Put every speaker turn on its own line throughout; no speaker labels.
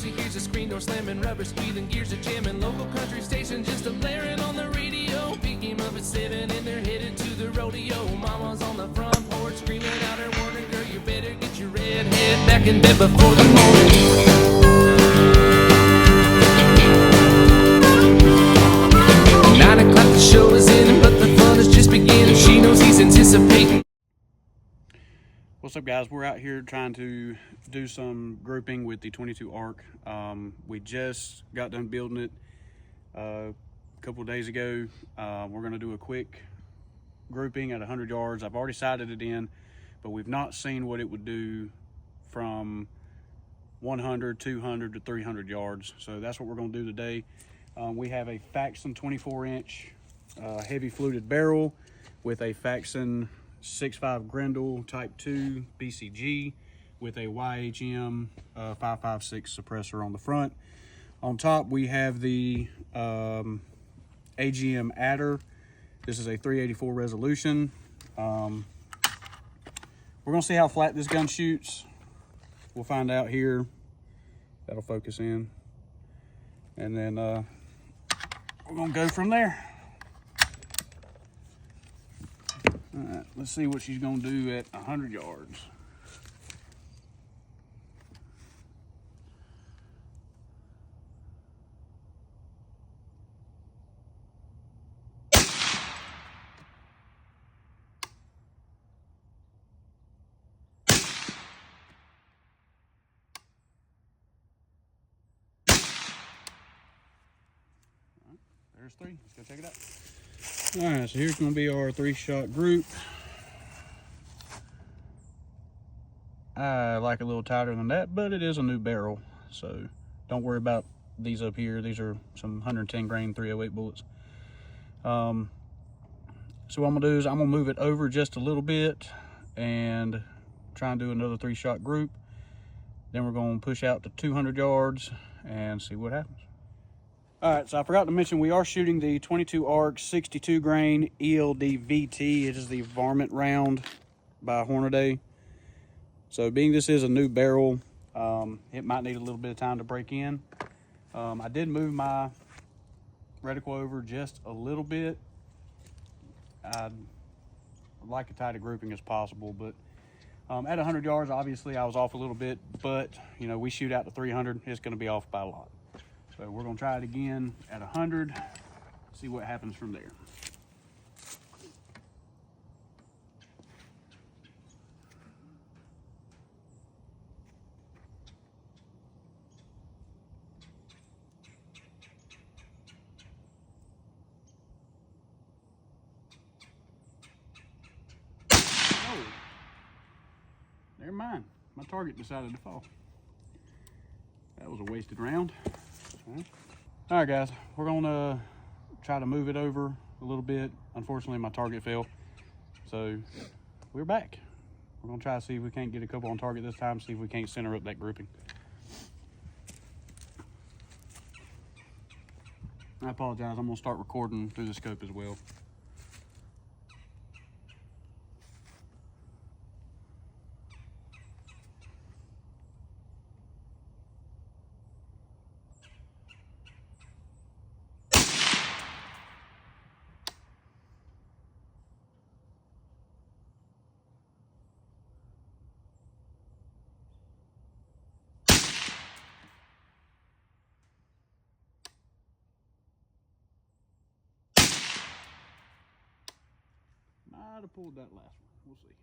So here's a screen door slamming, rubber squealing, gears are jamming, local country station just a blaring on the radio. Peak him up at 7 and they're headed to the rodeo. Mama's on the front porch screaming out her warning, girl, you better get your red head back in bed before the morning. 9 o'clock the show is in, but the fun is just beginning. She knows he's anticipating.
What's up, guys? We're out here trying to do some grouping with the 22 ARC. We just got done building it a couple of days ago. We're going to do a quick grouping at 100 yards. I've already sighted it in, but we've not seen what it would do from 100, 200 to 300 yards. So that's what we're going to do today. We have a Faxon 24-inch heavy fluted barrel with a Faxon 6.5 Grendel Type 2 BCG with a YHM 556 suppressor on the front. On top we have the AGM adder. This is a 384 resolution. We're gonna see how flat this gun shoots. We'll find out here. That'll focus in, and then we're gonna go from there. All right, let's see what she's gonna do at 100 yards. There's 3. Let's go check it out. All right, so here's going to be our 3-shot group. I like a little tighter than that, but it is a new barrel, so don't worry about these up here. These are some 110 grain 308 bullets. So what I'm going to do is I'm going to move it over just a little bit and try and do another 3-shot group. Then we're going to push out to 200 yards and see what happens. All right, so I forgot to mention we are shooting the 22 ARC 62 grain ELD VT. It is the varmint round by Hornaday. So being this is a new barrel, it might need a little bit of time to break in. I did move my reticle over just a little bit. I'd like a tighter grouping as possible, but at 100 yards, obviously I was off a little bit, but you know, we shoot out to 300, it's gonna be off by a lot. So we're gonna try it again at 100, see what happens from there. Oh, never mind. My target decided to fall. That was a wasted round. All right, guys, we're gonna try to move it over a little bit. Unfortunately, my target fell, so we're back. We're gonna try to see if we can't get a couple on target this time, see if we can't center up that grouping. I apologize, I'm gonna start recording through the scope as well. Might have pulled that last one. We'll see.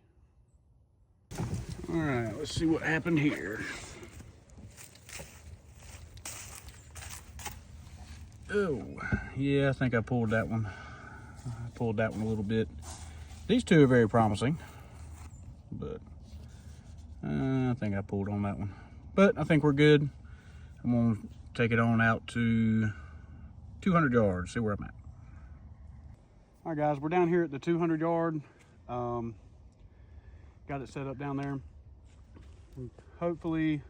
All right, let's see what happened here. Oh, yeah, I think I pulled that one. I pulled that one a little bit. These two are very promising, but I think I pulled on that one. But I think we're good. I'm gonna take it on out to 200 yards, see where I'm at. All right, guys, we're down here at the 200 yard. Got it set up down there. Hopefully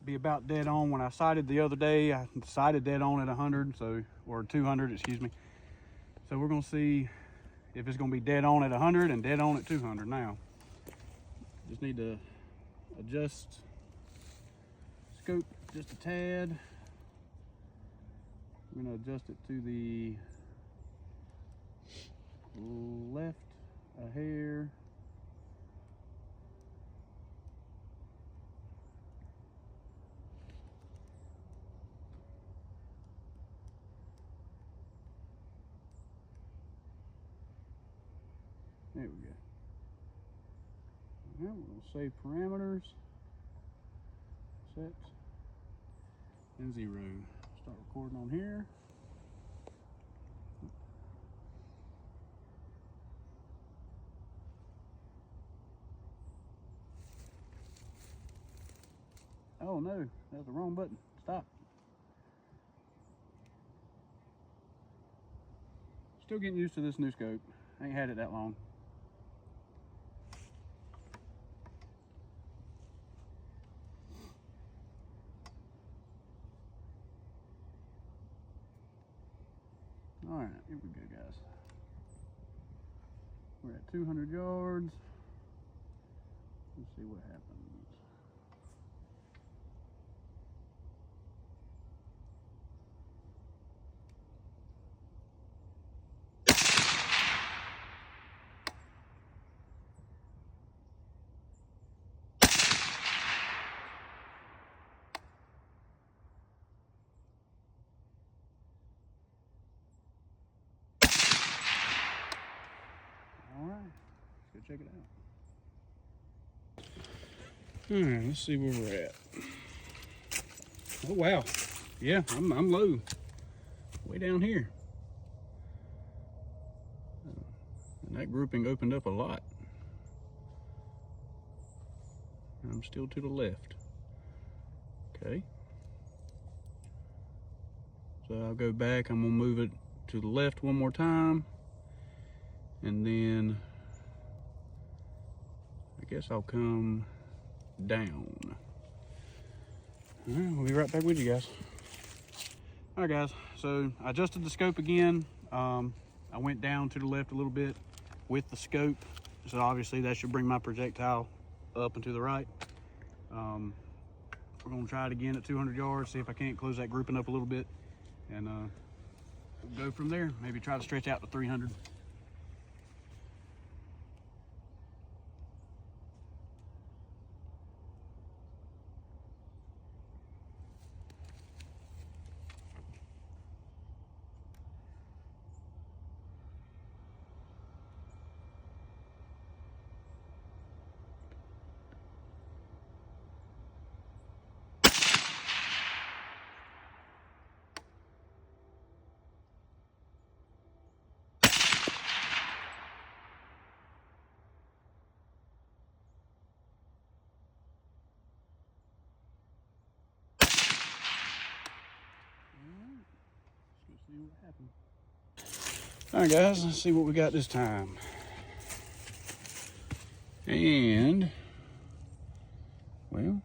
be about dead on. When I sighted the other day, I sighted dead on at 100, so, or 200, excuse me. So we're gonna see if it's gonna be dead on at 100 and dead on at 200 now. Just need to adjust. scope just a tad. I'm going to adjust it to the left a hair. There we go. Now we're going to save parameters, set, and 0. Start recording on here. Oh no, that was the wrong button. Stop. Still getting used to this new scope. I ain't had it that long. All right, here we go, guys. We're at 200 yards. Let's see what happens. All right, let's go check it out. All right, let's see where we're at. Oh wow, yeah, I'm low, way down here. And that grouping opened up a lot. I'm still to the left. Okay. So I'll go back, I'm gonna move it to the left one more time. And then I guess I'll come down. All right, we'll be right back with you guys. All right guys, so I adjusted the scope again. I went down to the left a little bit with the scope. So obviously that should bring my projectile up and to the right. We're gonna try it again at 200 yards, see if I can't close that grouping up a little bit. And we'll go from there. Maybe try to stretch out to 300. See what happens. All right guys, let's see what we got this time. And well,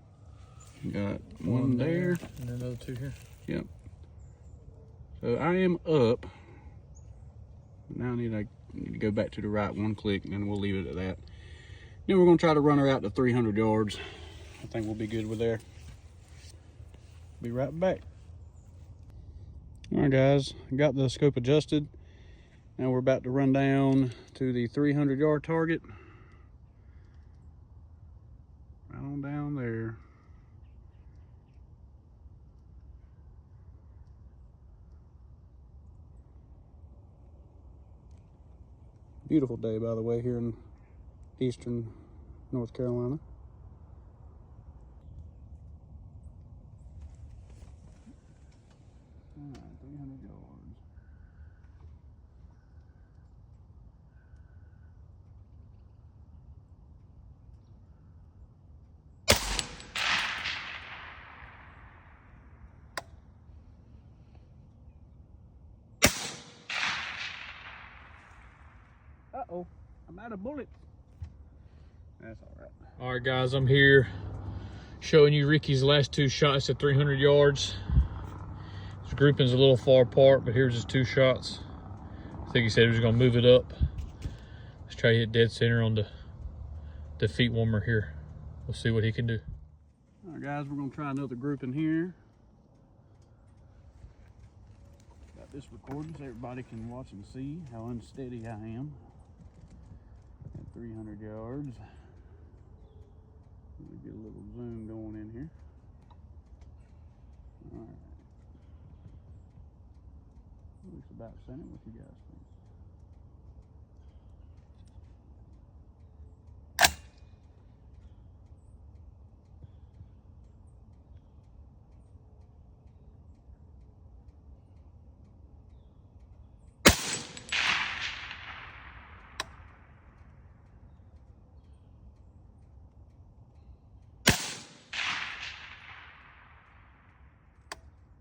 we got one there
and another 2 here.
Yep. So I am up. Now I need to go back to the right one click, and then we'll leave it at that. Then we're gonna try to run her out to 300 yards. I think we'll be good with there. Be right back. All right guys, got the scope adjusted. Now we're about to run down to the 300 yard target. Right on down there. Beautiful day, by the way, here in eastern North Carolina. All right, 300 yards. Uh-oh, I'm out of bullets. That's all right.
All right, guys, I'm here showing you Ricky's last 2 shots at 300 yards. His grouping's a little far apart, but here's his 2 shots. I think he said he was gonna move it up. Let's try to hit dead center on the feet warmer here. We'll see what he can do.
All right, guys, we're gonna try another grouping here. Got this recording so everybody can watch and see how unsteady I am at 300 yards. Let me get a little zoom going in here. All right. Looks about center. What you guys think?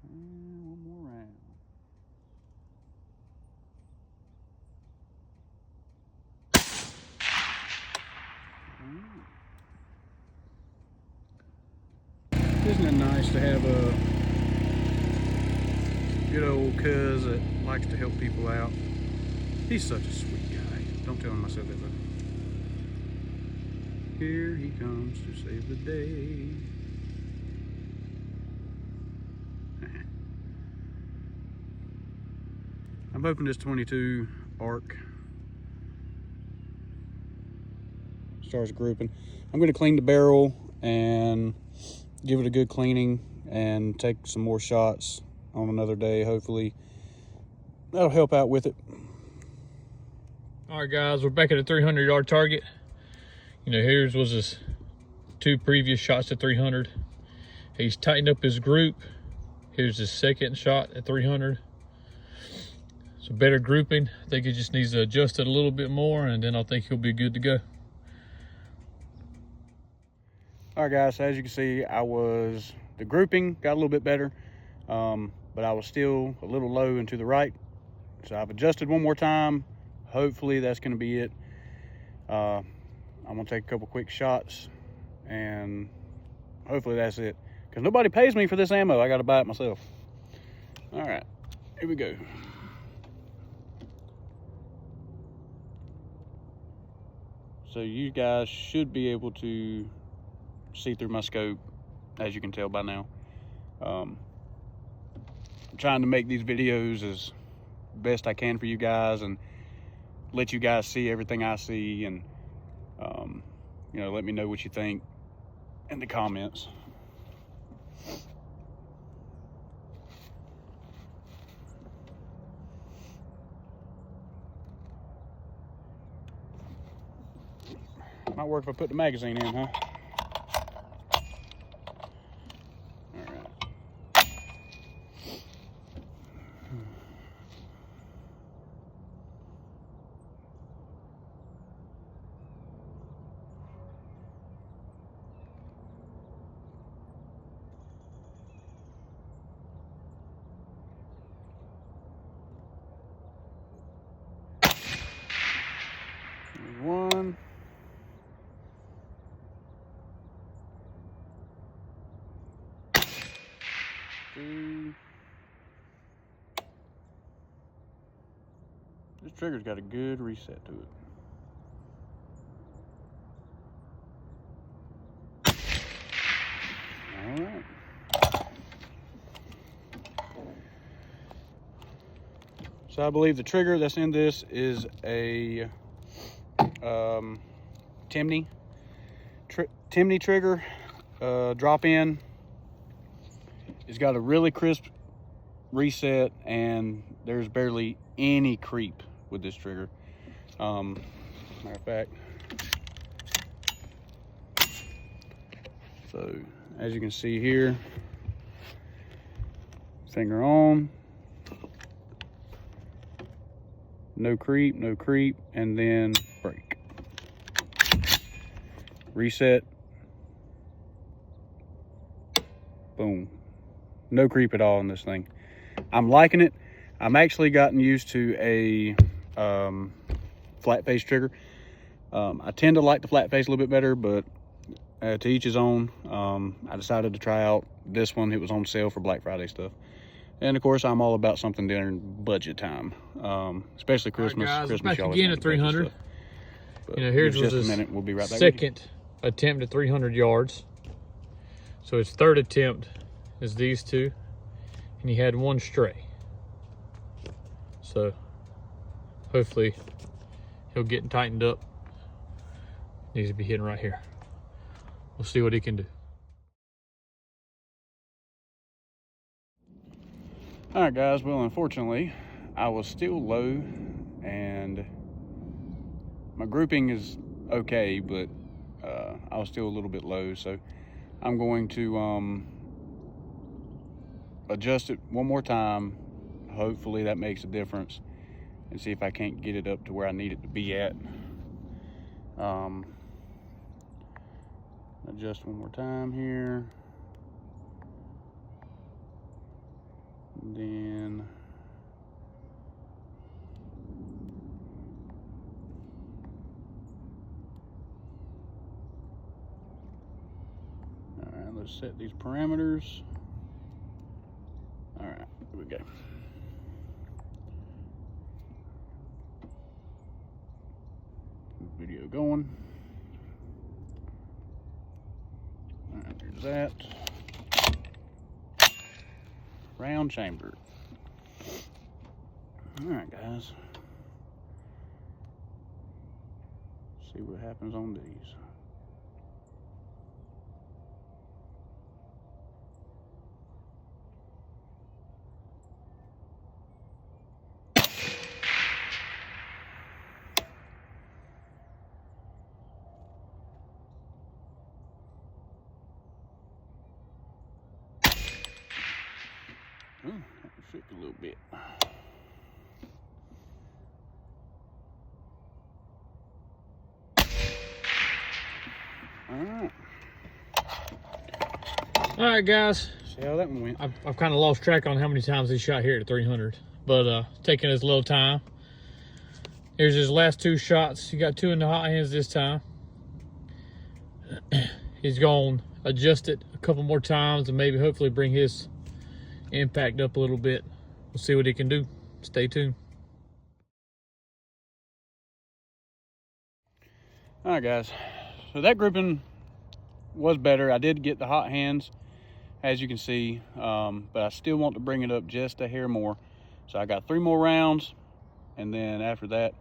And one more round. Isn't it nice to have a good old cuz that likes to help people out? He's such a sweet guy. Don't tell him I said that though. Here he comes to save the day. I'm hoping this 22 arc starts grouping. I'm going to clean the barrel and give it a good cleaning and take some more shots on another day. Hopefully that'll help out with it.
All right, guys, we're back at a 300-yard target. You know, here's was his 2 previous shots at 300. He's tightened up his group. Here's his second shot at 300. So better grouping. I think he just needs to adjust it a little bit more, and then I think he'll be good to go.
All right, guys, so as you can see, the grouping got a little bit better, but I was still a little low and to the right. So I've adjusted one more time. Hopefully that's going to be it. I'm going to take a couple quick shots, and hopefully that's it. Because nobody pays me for this ammo. I got to buy it myself. All right, here we go. So you guys should be able to see through my scope, as you can tell by now. I'm trying to make these videos as best I can for you guys and let you guys see everything I see, and you know, let me know what you think in the comments. Might work if I put the magazine in, huh? One. Two. This trigger's got a good reset to it. All right. So I believe the trigger that's in this is a Timney trigger, drop in. It's got a really crisp reset, and there's barely any creep with this trigger. Matter of fact, so as you can see here, finger on, no creep, and then break. Reset. Boom. No creep at all in this thing. I'm liking it. I'm actually gotten used to a flat face trigger. I tend to like the flat face a little bit better, but to each his own. I decided to try out this one. It was on sale for Black Friday stuff. And of course, I'm all about something during budget time, especially Christmas.
All right, guys,
Christmas,
back again at 300. You know, here's
just
was
a minute. We'll be right back.
Second attempt at 300 yards. So his third attempt is these two, and he had one stray. So hopefully he'll get tightened up. Needs to be hitting right here. We'll see what he can do.
All right, guys. Well, unfortunately, I was still low, and my grouping is okay, but I was still a little bit low. So I'm going to adjust it one more time. Hopefully that makes a difference, and see if I can't get it up to where I need it to be at. Adjust one more time here. And then all right, let's set these parameters. All right, here we go. Video going. All right, there's that. Round chamber. All right, guys. See what happens on these. That shook a little bit.
All right, guys.
See how that one went.
I've kind of lost track on how many times he shot here at 300, but taking his little time. Here's his last two shots. He got two in the hot hands this time. He's going to adjust it a couple more times and maybe hopefully bring his impact up a little bit. We'll see what he can do. Stay tuned.
All right, guys. So that grouping was better. I did get the hot hands, as you can see, but I still want to bring it up just a hair more. So I got 3 more rounds, and then after that,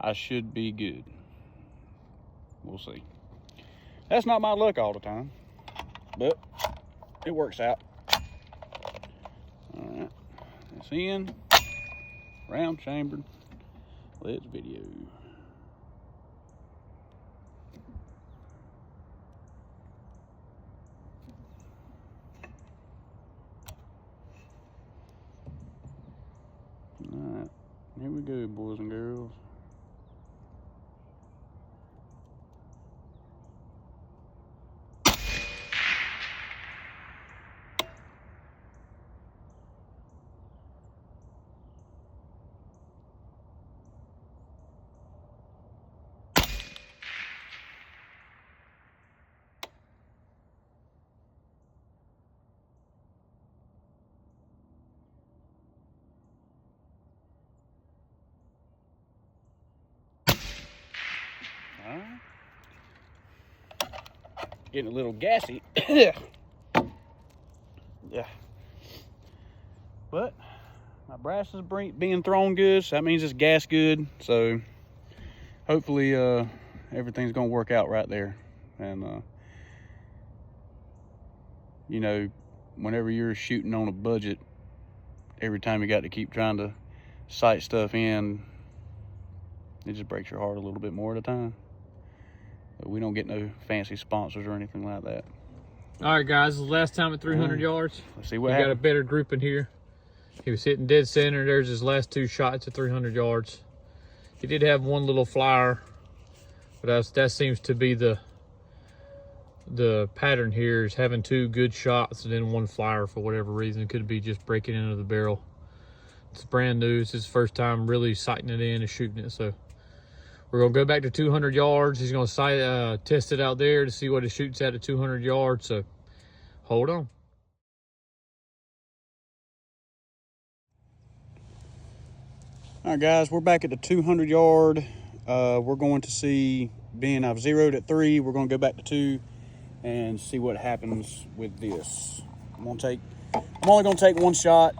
I should be good. We'll see. That's not my luck all the time, but it works out. All right, it's in, round chambered. Let's video. All right, here we go, boys and girls. Getting a little gassy. Yeah. But my brass is being thrown good, so that means it's gas good. So hopefully everything's gonna work out right there. And you know, whenever you're shooting on a budget, every time you got to keep trying to sight stuff in, it just breaks your heart a little bit more at a time. But we don't get no fancy sponsors or anything like that.
All right, guys, the last time at 300 yards.
Let's see what
Got a
happens.
better group in here. He was hitting dead center. There's his last 2 shots at 300 yards. He did have one little flyer, but that seems to be the pattern here, is having 2 good shots and then 1 flyer for whatever reason. It could be just breaking into the barrel. It's brand new. It's his first time really sighting it in and shooting it. So we're gonna go back to 200 yards. He's gonna test it out there to see what it shoots at 200 yards. So hold on.
All right, guys, we're back at the 200 yard. We're going to see, being I've zeroed at 3, we're going to go back to 2 and see what happens with this. I'm only gonna take one shot,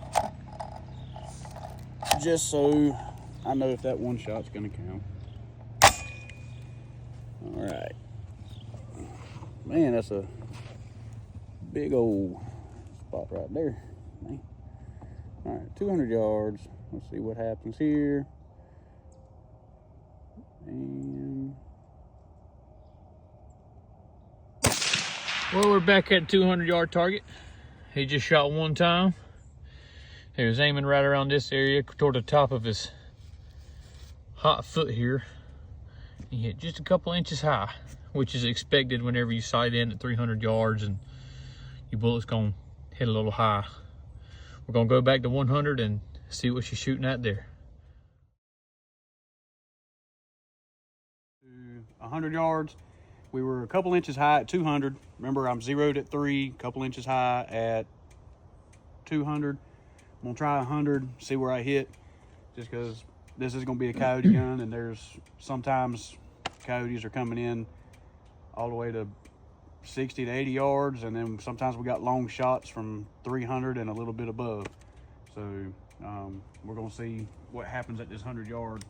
just so I know if that one shot's gonna count. All right. Man, that's a big old spot right there. Man. All right, 200 yards. Let's see what happens here. And
well, we're back at 200-yard target. He just shot one time. He was aiming right around this area toward the top of his hot foot here. He hit just a couple inches high, which is expected whenever you sight in at 300 yards and your bullet's gonna hit a little high. We're gonna go back to 100 and see what she's shooting at there.
100 yards. We were a couple inches high at 200. Remember, I'm zeroed at 3, couple inches high at 200. I'm gonna try 100, see where I hit, just because this is gonna be a coyote gun, and there's sometimes coyotes are coming in all the way to 60 to 80 yards, and then sometimes we got long shots from 300 and a little bit above. So we're gonna see what happens at this 100 yard.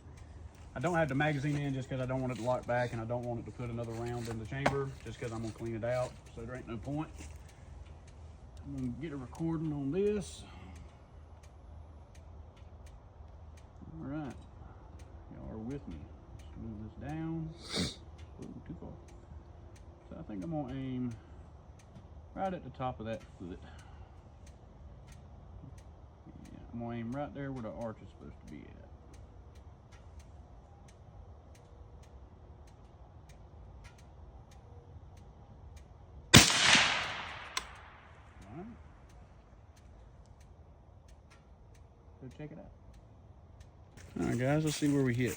I don't have the magazine in just because I don't want it to lock back, and I don't want it to put another round in the chamber, just because I'm gonna clean it out, so there ain't no point. I'm gonna get a recording on this. All right, y'all are with me. Let's move this down. Ooh, too far. So I think I'm gonna aim right at the top of that foot. Yeah, I'm gonna aim right there where the arch is supposed to be at. All right. Go check it out. All right, guys, let's see where we hit.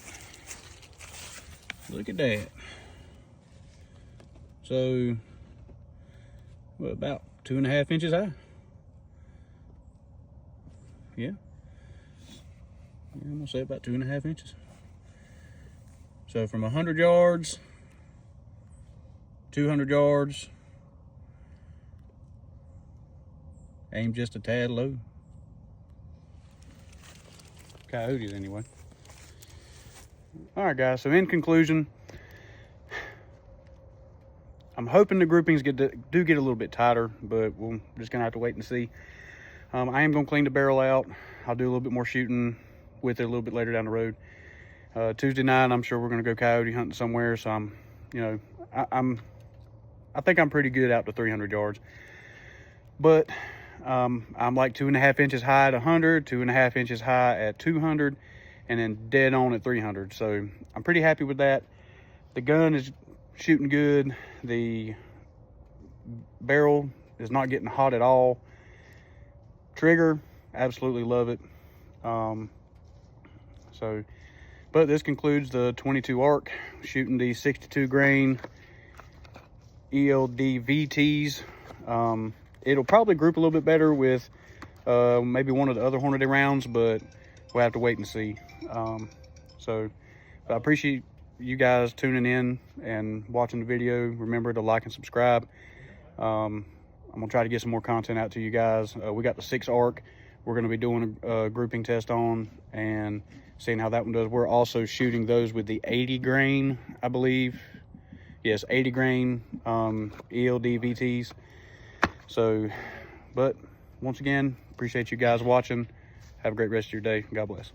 Look at that. So, well, about 2.5 inches high. Yeah. I'm gonna say about 2.5 inches. So from 100 yards, 200 yards, aim just a tad low. Coyotes anyway. All right, guys, so in conclusion, I'm hoping the groupings do get a little bit tighter, but we're just gonna have to wait and see. I am gonna clean the barrel out. I'll do a little bit more shooting with it a little bit later down the road. Tuesday night, I'm sure we're gonna go coyote hunting somewhere. So I think I'm pretty good out to 300 yards. But I'm like 2.5 inches high at 100, 2.5 inches high at 200, and then dead on at 300. So I'm pretty happy with that. The gun is shooting good. The barrel is not getting hot at all. Trigger, absolutely love it. But this concludes the 22 arc, shooting the 62 grain ELD VTs. It'll probably group a little bit better with maybe one of the other Hornady rounds, but we'll have to wait and see. But I appreciate you guys tuning in and watching the video. Remember to like and subscribe. I'm gonna try to get some more content out to you guys. We got the 6 arc we're gonna be doing a grouping test on and seeing how that one does. We're also shooting those with the 80 grain, I believe. Yes, 80 grain ELD VTs. So, but once again, appreciate you guys watching. Have a great rest of your day. God bless.